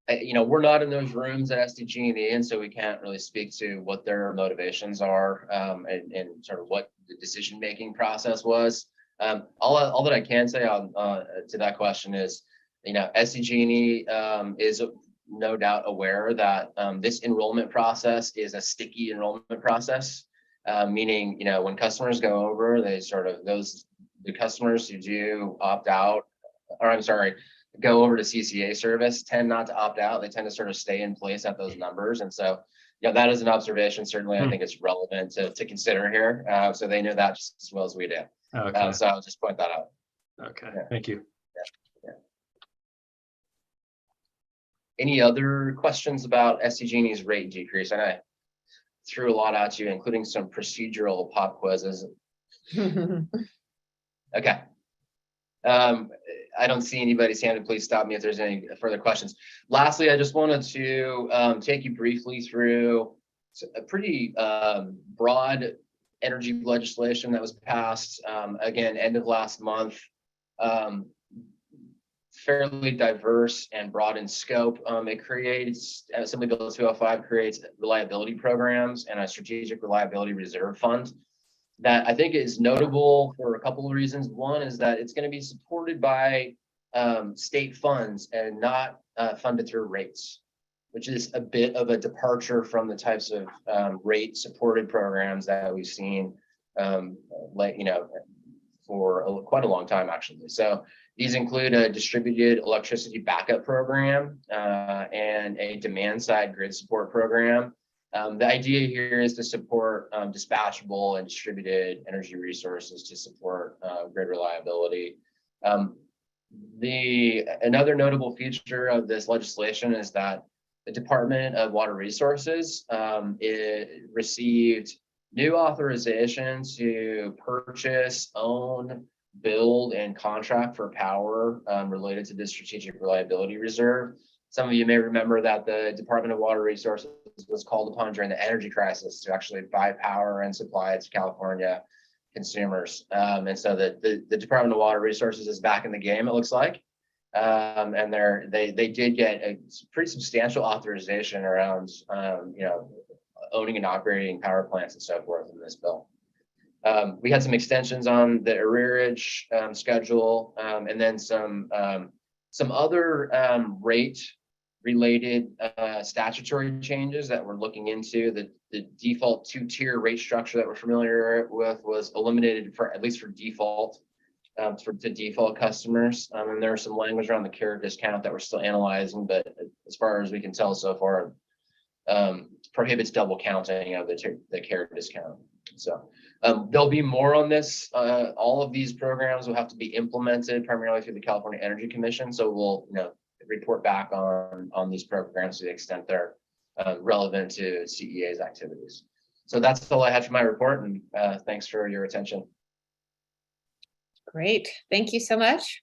We're not in those rooms at SDG&E, and so we can't really speak to what their motivations are and sort of what the decision-making process was. All that I can say on to that question is, SDG&E is no doubt aware that this enrollment process is a sticky enrollment process. Meaning, when customers go over, the customers who do opt out, go over to CCA service tend not to opt out. They tend to sort of stay in place at those numbers. And so, that is an observation. Certainly, I think it's relevant to consider here. So they know that just as well as we do. Okay. So I'll just point that out. Okay, thank you. Yeah. Any other questions about SDG&E's rate decrease? And I threw a lot at you, including some procedural pop quizzes. Okay. I don't see anybody's hand. Please stop me if there's any further questions. Lastly, I just wanted to take you briefly through a pretty broad energy legislation that was passed, again, end of last month. Fairly diverse and broad in scope. It creates, Assembly Bill 205 creates reliability programs and a strategic reliability reserve fund that I think is notable for a couple of reasons. One is that it's going to be supported by state funds and not funded through rates, which is a bit of a departure from the types of rate supported programs that we've seen for quite a long time, actually. So these include a distributed electricity backup program and a demand side grid support program. The idea here is to support dispatchable and distributed energy resources to support grid reliability. Another notable feature of this legislation is that the Department of Water Resources received new authorization to purchase, own, build, and contract for power related to this strategic reliability reserve. Some of you may remember that the Department of Water Resources was called upon during the energy crisis to actually buy power and supply it to California consumers. And so the Department of Water Resources is back in the game, it looks like. And they did get a pretty substantial authorization around, owning and operating power plants and so forth in this bill. We had some extensions on the arrearage schedule, and then some other rate-related statutory changes that we're looking into. The default two-tier rate structure that we're familiar with was eliminated for at least for default to default customers. And there's some language around the care discount that we're still analyzing, but as far as we can tell so far, prohibits double counting of the care discount. So there'll be more on this. All of these programs will have to be implemented primarily through the California Energy Commission. So we'll report back on these programs to the extent they're relevant to CEA's activities. So that's all I had for my report, and thanks for your attention. Great, thank you so much.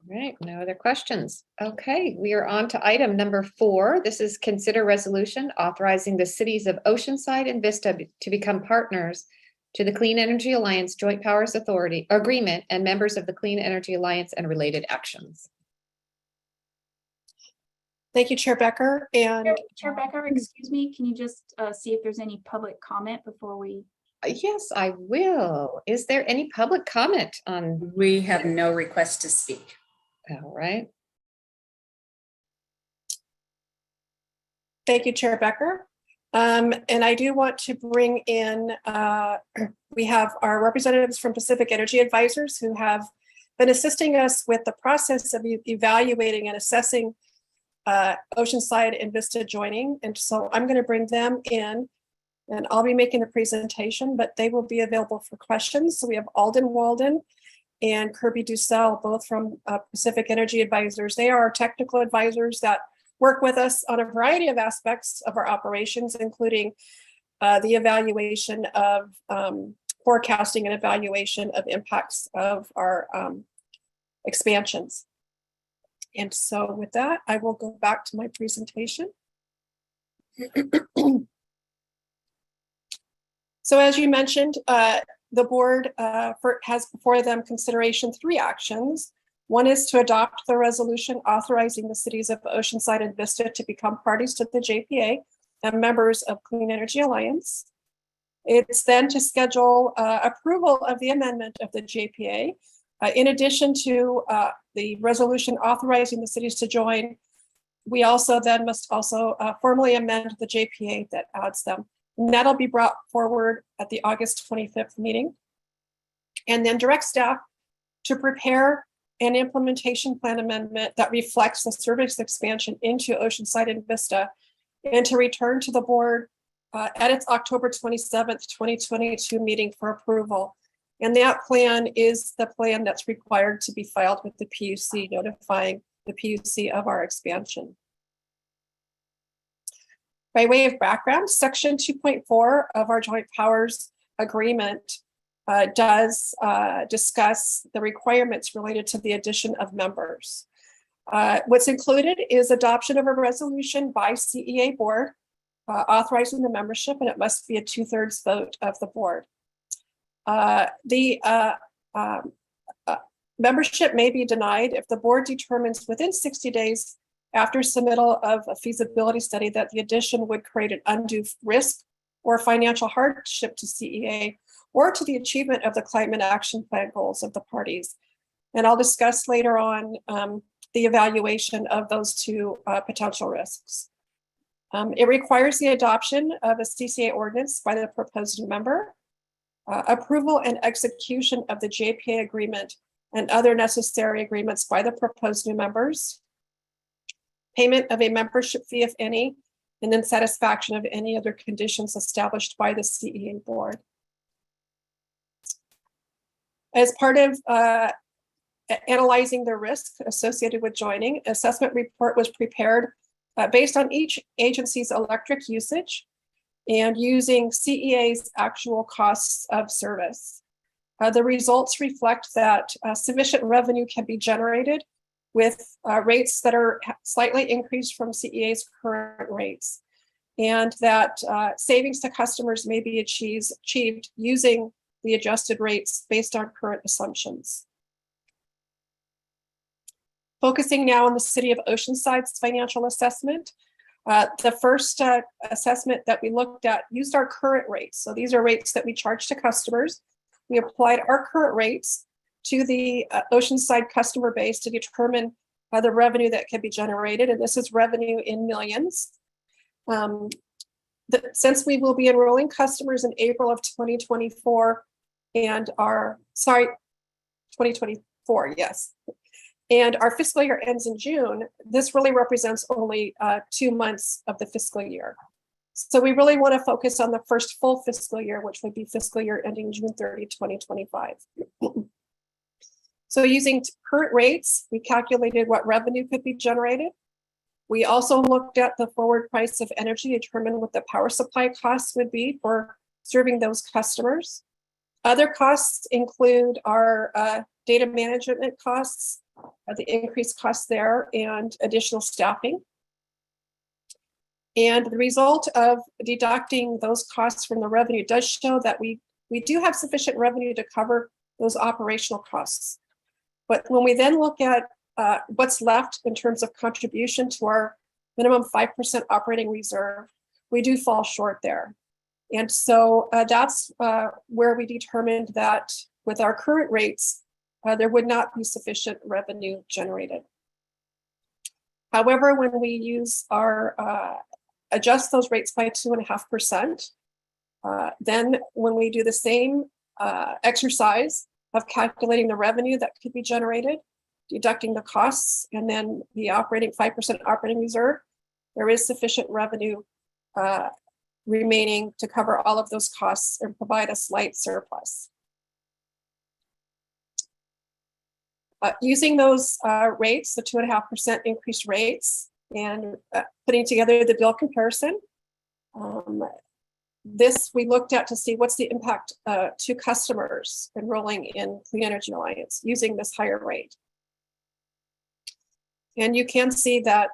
All right, no other questions. Okay, we are on to item number 4. This is consider resolution authorizing the cities of Oceanside and Vista to become partners to the Clean Energy Alliance Joint Powers Authority Agreement and members of the Clean Energy Alliance and related actions. Thank you, Chair Becker. And Chair Becker, excuse me, can you just see if there's any public comment before we? Yes, I will. Is there any public comment on? We have no request to speak. All right. thank you, Chair Becker. And I do want to bring in, we have our representatives from Pacific Energy Advisors who have been assisting us with the process of evaluating and assessing Oceanside and Vista joining. And so I'm going to bring them in and I'll be making the presentation, but they will be available for questions. So we have Alden Walden and Kirby Dussel, both from Pacific Energy Advisors. They are our technical advisors that work with us on a variety of aspects of our operations, including the evaluation of forecasting and evaluation of impacts of our expansions. And so with that, I will go back to my presentation. So as you mentioned, the board has before them consideration 3 actions. One is to adopt the resolution authorizing the cities of Oceanside and Vista to become parties to the JPA and members of Clean Energy Alliance. It's then to schedule approval of the amendment of the JPA. In addition to the resolution authorizing the cities to join, we also then must also formally amend the JPA that adds them. And that'll be brought forward at the August 25th meeting. And then direct staff to prepare an implementation plan amendment that reflects the service expansion into Oceanside and Vista, and to return to the board at its October 27th, 2022 meeting for approval. And that plan is the plan that's required to be filed with the PUC, notifying the PUC of our expansion. By way of background, Section 2.4 of our Joint Powers Agreement does discuss the requirements related to the addition of members. What's included is adoption of a resolution by CEA board authorizing the membership, and it must be a 2/3 vote of the board. Membership may be denied if the board determines within 60 days after submittal of a feasibility study that the addition would create an undue risk or financial hardship to CEA or to the achievement of the climate action plan goals of the parties. And I'll discuss later on the evaluation of those 2 potential risks. It requires the adoption of a CCA ordinance by the proposed member, approval and execution of the JPA agreement and other necessary agreements by the proposed new members, payment of a membership fee, if any, and then satisfaction of any other conditions established by the CEA board. As part of analyzing the risk associated with joining, assessment report was prepared based on each agency's electric usage and using CEA's actual costs of service. The results reflect that sufficient revenue can be generated with rates that are slightly increased from CEA's current rates, and that savings to customers may be achieved using the adjusted rates based on current assumptions. Focusing now on the City of Oceanside's financial assessment. The first assessment that we looked at used our current rates. So these are rates that we charge to customers. We applied our current rates to the Oceanside customer base to determine the revenue that can be generated. And this is revenue in millions. Since we will be enrolling customers in April of 2024 and 2024, yes. And our fiscal year ends in June, this really represents only 2 months of the fiscal year. So we really want to focus on the first full fiscal year, which would be fiscal year ending June 30, 2025. So using current rates, we calculated what revenue could be generated. We also looked at the forward price of energy to determine what the power supply costs would be for serving those customers. Other costs include our data management costs, the increased costs there, and additional staffing. And the result of deducting those costs from the revenue does show that we do have sufficient revenue to cover those operational costs. But when we then look at what's left in terms of contribution to our minimum 5% operating reserve, we do fall short there. And so that's where we determined that with our current rates, there would not be sufficient revenue generated. However, when we use our adjust those rates by 2.5%, then when we do the same exercise of calculating the revenue that could be generated, deducting the costs, and then the operating 5% operating reserve, there is sufficient revenue remaining to cover all of those costs and provide a slight surplus. Using those rates, the 2.5% increased rates, and putting together the bill comparison, this we looked at to see what's the impact to customers enrolling in Clean Energy Alliance using this higher rate. And you can see that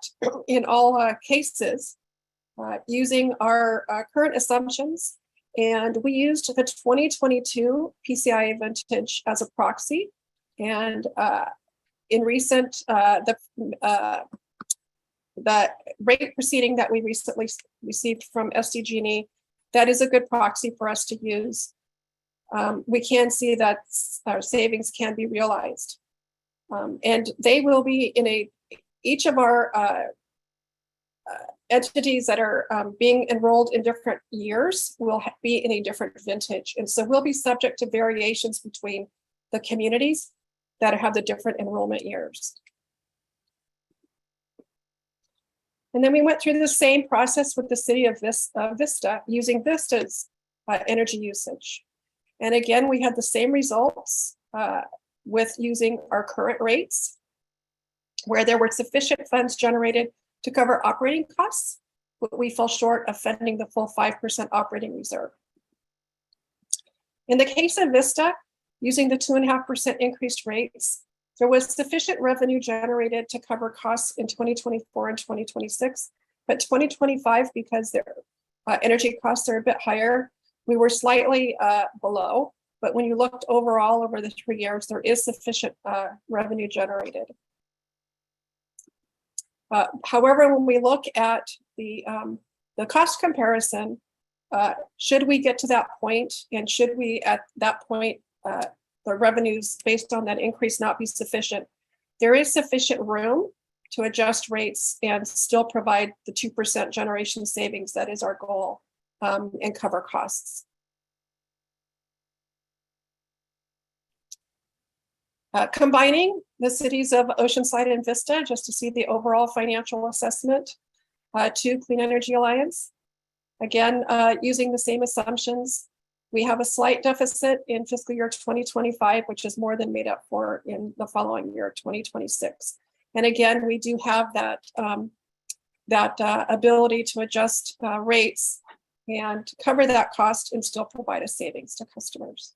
in all cases, using our current assumptions, and we used the 2022 PCI vintage as a proxy. And in recent, the rate proceeding that we recently received from SDG&E, that is a good proxy for us to use. We can see that our savings can be realized. And they will be in each of our entities that are being enrolled in different years will be in a different vintage. And so we'll be subject to variations between the communities that have the different enrollment years. And then we went through the same process with the city of Vista using Vista's energy usage. And again, we had the same results with using our current rates, where there were sufficient funds generated to cover operating costs, but we fell short of funding the full 5% operating reserve. In the case of Vista, using the 2.5% increased rates, there was sufficient revenue generated to cover costs in 2024 and 2026, but 2025, because their energy costs are a bit higher, we were slightly below. But when you looked overall over the 3 years, there is sufficient revenue generated. However, when we look at the cost comparison, should we get to that point, and should we at that point, the revenues based on that increase not be sufficient, there is sufficient room to adjust rates and still provide the 2% generation savings that is our goal, and cover costs. Combining the cities of Oceanside and Vista just to see the overall financial assessment to Clean Energy Alliance. Again, using the same assumptions, we have a slight deficit in fiscal year 2025, which is more than made up for in the following year, 2026. And again, we do have that, ability to adjust rates and cover that cost and still provide a savings to customers.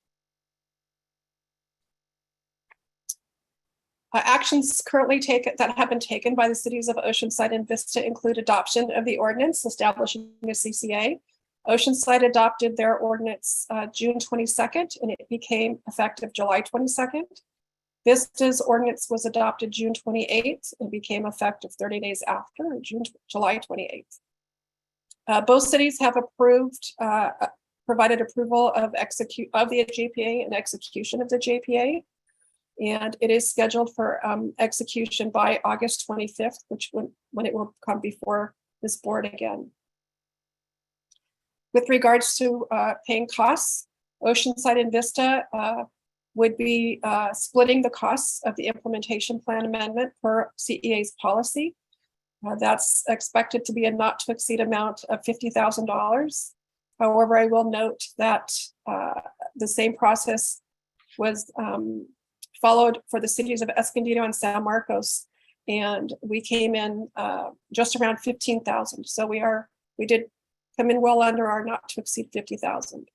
Actions currently that have been taken by the cities of Oceanside and Vista include adoption of the ordinance establishing a CCA. Oceanside adopted their ordinance June 22nd, and it became effective July 22nd. Vista's ordinance was adopted June 28th and became effective 30 days after, July 28th. Both cities have provided approval of the JPA and execution of the JPA. And it is scheduled for execution by August 25th, when it will come before this board again. With regards to paying costs, Oceanside and Vista would be splitting the costs of the implementation plan amendment per CEA's policy. That's expected to be a not to exceed amount of $50,000. However, I will note that the same process was followed for the cities of Escondido and San Marcos, and we came in just around 15,000. So we did come in well under our not to exceed 50,000.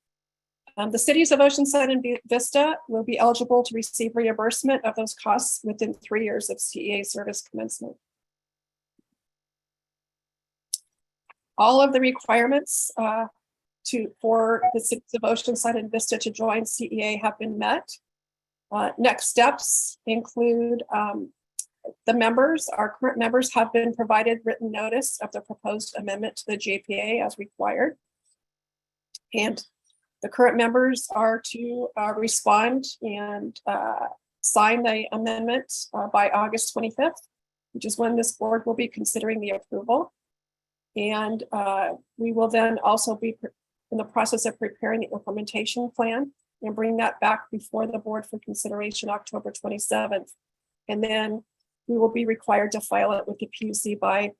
The cities of Oceanside and Vista will be eligible to receive reimbursement of those costs within 3 years of CEA service commencement. All of the requirements for the cities of Oceanside and Vista to join CEA have been met. Next steps include the members, our current members have been provided written notice of the proposed amendment to the JPA as required. And the current members are to respond and sign the amendment by August 25th, which is when this board will be considering the approval. And we will then also be in the process of preparing the implementation plan and bring that back before the board for consideration October 27th. And then we will be required to file it with the PUC by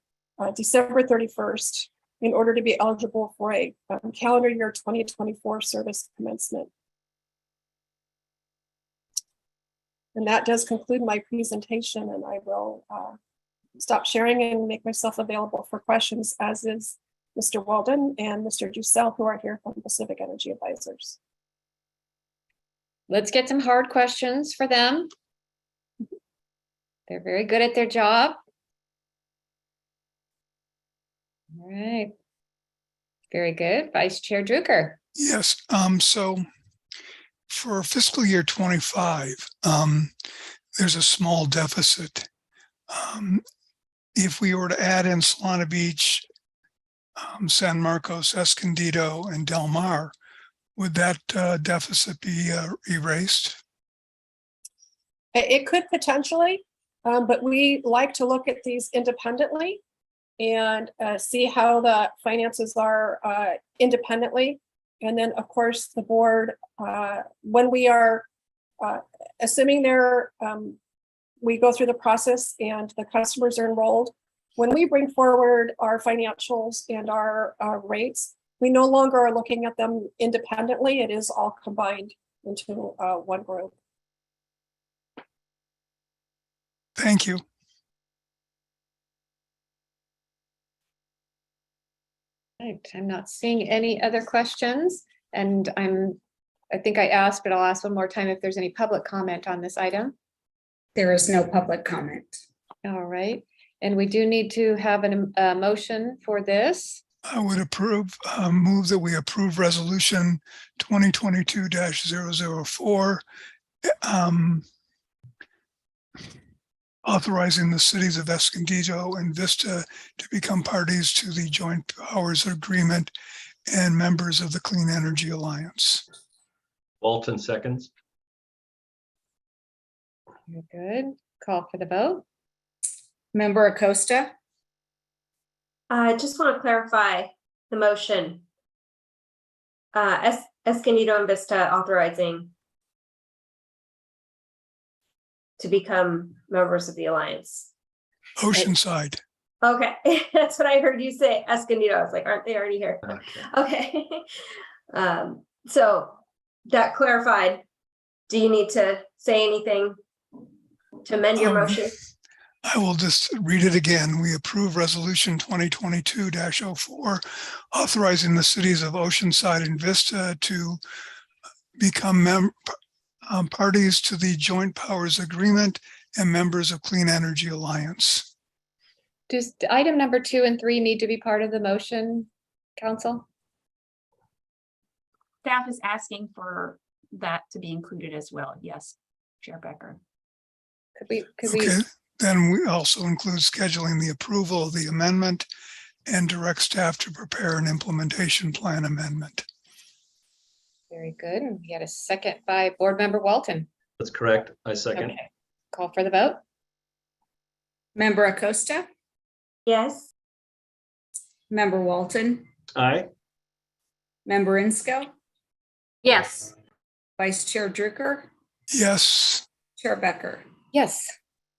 December 31st in order to be eligible for a calendar year 2024 service commencement. And that does conclude my presentation, and I will stop sharing and make myself available for questions, as is Mr. Walden and Mr. Dussel, who are here from Pacific Energy Advisors. Let's get some hard questions for them. They're very good at their job. All right. Very good. Vice Chair Drucker. Yes, so for fiscal year 25, there's a small deficit. If we were to add in Solana Beach, San Marcos, Escondido, and Del Mar, would that deficit be erased? It could potentially, but we like to look at these independently and see how the finances are independently. And then, of course, the board, when we are assuming we go through the process and the customers are enrolled, when we bring forward our financials and our rates, we no longer are looking at them independently. It is all combined into one group. Thank you. Right. I'm not seeing any other questions, and I think I asked, but I'll ask one more time if there's any public comment on this item. There is no public comment. All right, and we do need to have a motion for this. I would move that we approve resolution 2022-004, authorizing the cities of Escondido and Vista to become parties to the Joint Powers Agreement and members of the Clean Energy Alliance. Walton seconds. Very good. Call for the vote. Member Acosta? I just want to clarify the motion. Escondido and Vista authorizing to become members of the alliance. Oceanside. Okay, that's what I heard you say, Escondido. I was like, aren't they already here? Okay. So that clarified. Do you need to say anything to amend your motion? I will just read it again. We approve resolution 2022-04, authorizing the cities of Oceanside and Vista to become parties to the Joint Powers Agreement and members of Clean Energy Alliance. Does item number 2 and 3 need to be part of the motion, Council? Staff is asking for that to be included as well. Yes, Chair Becker. Could we, Okay, then we also include scheduling the approval of the amendment and direct staff to prepare an implementation plan amendment. very good. And we had a second by Board Member Walton. That's correct. I second. Okay, call for the vote. Member Acosta, Yes. Member Walton, Aye. Member Insco, Yes. Vice Chair Drucker, Yes, Chair Becker. Yes.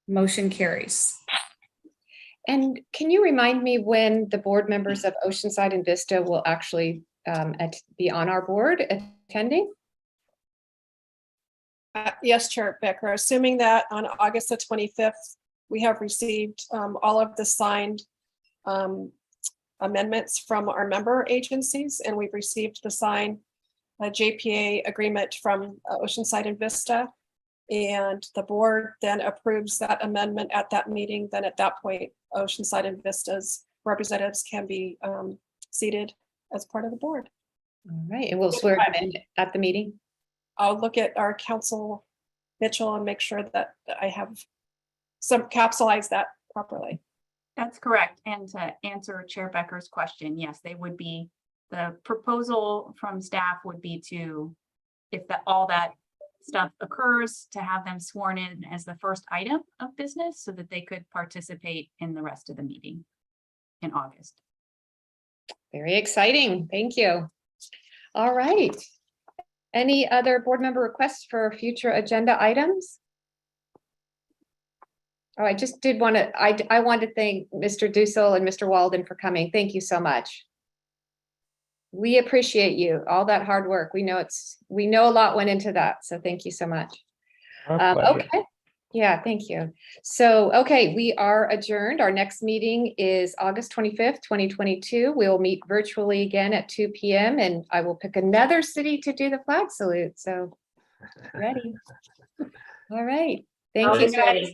Motion carries. And can you remind me when the board members of Oceanside and Vista will actually be on our board attending? Yes, Chair Becker, assuming that on August the 25th, we have received all of the signed amendments from our member agencies, and we've received the signed JPA agreement from Oceanside and Vista, and the board then approves that amendment at that meeting, then at that point, Oceanside and Vista's representatives can be seated as part of the board. All right, and we'll swear them in at the meeting. I'll look at our council Mitchell and make sure that I have some capsulize that properly. That's correct. And to answer Chair Becker's question, yes, they would be, the proposal from staff would be to, if all that stuff occurs, to have them sworn in as the first item of business so that they could participate in the rest of the meeting in August. Very exciting. Thank you. All right. Any other board member requests for future agenda items? Oh, I just did want to, I want to thank Mr. Dussel and Mr. Walden for coming. Thank you so much. We appreciate you, all that hard work. We know a lot went into that. So thank you so much. Okay. Yeah, thank you. So, okay, we are adjourned. Our next meeting is August 25th, 2022. We'll meet virtually again at 2 p.m. and I will pick another city to do the flag salute. So ready. All right. Thank you, guys.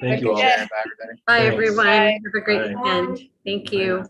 Thank you all. Bye, Bye, everybody. Bye, Thanks. everyone. Bye. Have a great Bye. weekend. Thank you.